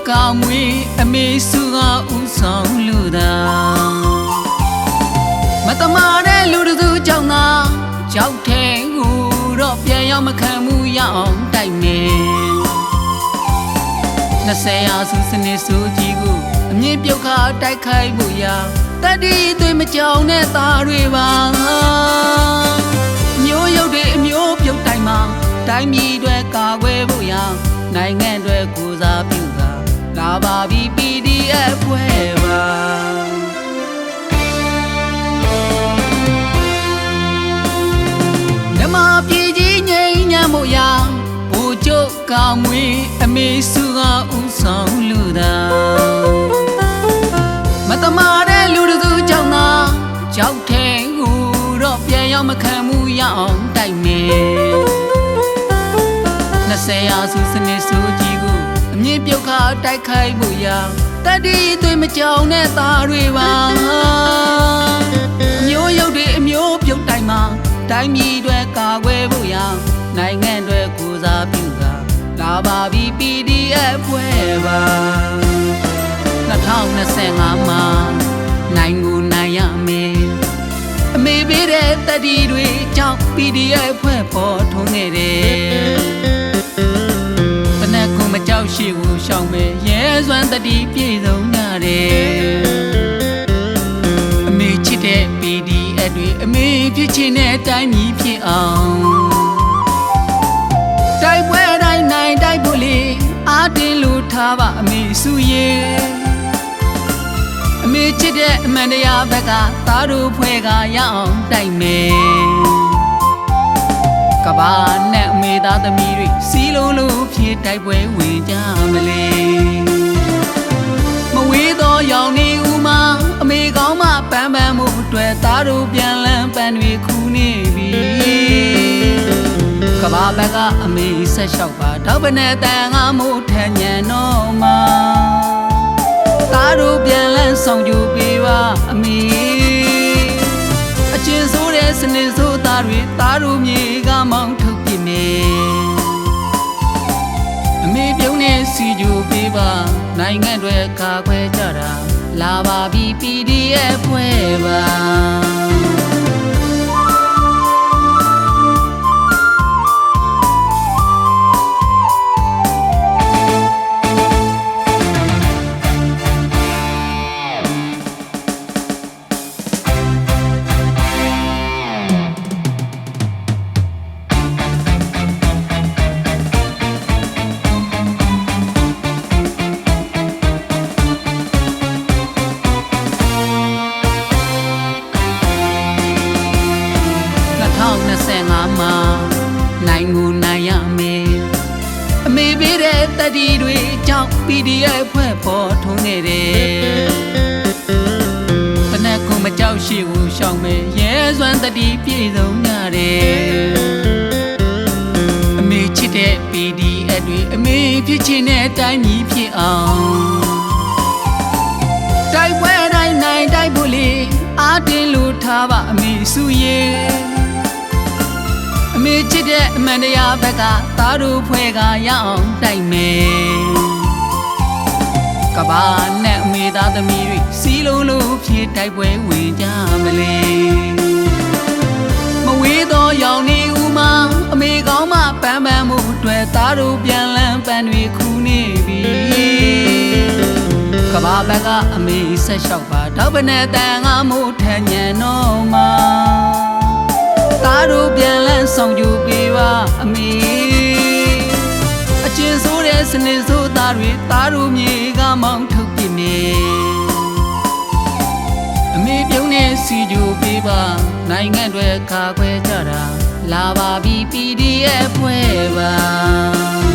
ကောင်းမွေအမေစုကဥဆောင်လူသာမတမာတဲ့လူတို့ကြောင့်သာကြောက်ထဲကိုတော့ပြန်ရောက်မခံမှုရအောင်တိုက်မယ်20ရာစုစနစ်ဆိုကြီးကိုအမြင့်ပြုတ်ခါတိုက်ခိုက်ဖို့ရတတိသွေးမကြောင်တဲ့သားတွေပါမျိုးရုပ်တွေအမျိုးပြုတ်တိုင်းမှာတိုင်းပြည်တွေကာကွယ်ဖို့ရနိုင်ငံတွေကိုစားပြုတာလာပါပြီ PDF ဖွဲ့ပါမြမပြည်ကြီးငြိမ်းချမ်းဖို့ရဘူကျုပ်ကောင်းမွေအမေစုကဥဆောင်လူသာမတမာတဲ့လူတို့ကြောင့်သာကြောက်ထဲကိုတော့ပြန်ရောက်မခံမှုရအောင်တိုက်မယ်20ရာစုစနစ်ဆိုကြီးကိုအမြင့်ပြုတ်ခါတိုက်ခိုက်ဖို့ရတတိသွေးမကြောင်တဲ့သားတွေပါအမျိုးရုပ်တွေအမျိုးပြုတ်တိုင်းမှာတိုင်းပြည်တွေကာကွယ်ဖို့ရနိုင်ငံတွေကိုစားပြုတာလာပါပြီ PDF ဖွဲ့ပါ2025မှာနိုင်ကိုနိုင်ရမယ်အမေပေးတဲ့တတိတွေကြောင့် PDF ဖွဲ့ပေါ်ထွန်းခဲ့တယ်တနက်ကိုမကြောက်ရှိကိုရှောင်မယ်ရဲစွမ်းတတိပြည့်စုံကြတယ်အမေချစ်တဲ့ PDF တွေအမေဖြစ်ချင်တဲ့အတိုင်းမြည်ဖြစ်အောင်တိုက်ပွဲတိုင်းနိုင်တိုက်ဖို့လေအားတင်းလို့ထားပါအမေစုရဲ့အမေချစ်တဲ့အမှန်တရားဘက်ကသားတို့ဖွဲ့ကရအောင်တိုက်မယ်ကဘာနဲ့အမေသားသမီးတွေစီလုံးလို့ဖြစ်တိုက်ပွဲဝင်ကြမလဲမဝေးသောရောင်နေဦးမှာအမေကောင်းမှပန်းပန်းမှုအတွက်သားတို့ပြန်လန်းပန်းတွေခူးနေပြီကဘာဘက်ကအမေဆက်လျှောက်ပါတောက်ပနဲ့တန်ငါမို့ထန်ညံတော့မှာသားတို့ပြန်လန်းဆောင်ကြပေးပါအမေအကျဉ်းဆိုးတဲ့စနစ်ဆိုးသားတွေသားတို့မြေကမောင်းထုတ်ပြမယ်အမေပြုံးနေစီကြပေးပါနိုင်ငံတွေကာခွဲကြတာလာပါပြီ PDF ဖွဲ့ပါမှာနိုင်ကိုနိုင်ရမယ်အမေပေးတဲ့တတိတွေကြောင့် PDF ဖွဲ့ပေါ်ထွန်းခဲ့တယ်တနက်ကိုမကြောက်ရှိကိုရှောင်မယ်ရဲစွမ်းတတိပြည့်စုံကြတယ်အမေချစ်တဲ့ PDF တွေအမေဖြစ်ချင်တဲ့အတိုင်းမြည်ဖြစ်အောင်တိုက်ပွဲတိုင်းနိုင်တိုက်ဖို့လေအားတင်းလို့ထားပါအမေစုရဲ့အမေချစ်တဲ့အမှန်တရားဘက်ကသားတို့ဖွဲ့ကရအောင်တိုက်မယ်ကဘာနဲ့အမေသားသမီးတွေစီလုံးလို့ဖြစ်တိုက်ပွဲဝင်ကြမလဲမဝေးသောရောင်နေဦးမှာအမေကောင်းမှပန်းပန်းမှုအတွက်သားတို့ပြန်လန်းပန်းတွေခူးနေပြီကဘာဘက်ကအမေဆက်လျှောက်ပါတောက်ပနဲ့တန်ငါမို့ထန်ညံတော့မှာသားတို့ပြန်လန်းဆောင်ကြပေးပါအမေအကျဉ်းဆိုးတဲ့စနစ်ဆိုးသားတွေသားတို့မြေကမောင်းထုတ်ပြမယ်အမေပြုံးနေစီကြပေးပါနိုင်ငံတွေကာခွဲကြတာလာပါပြီ PDF ဖွဲ့ပါ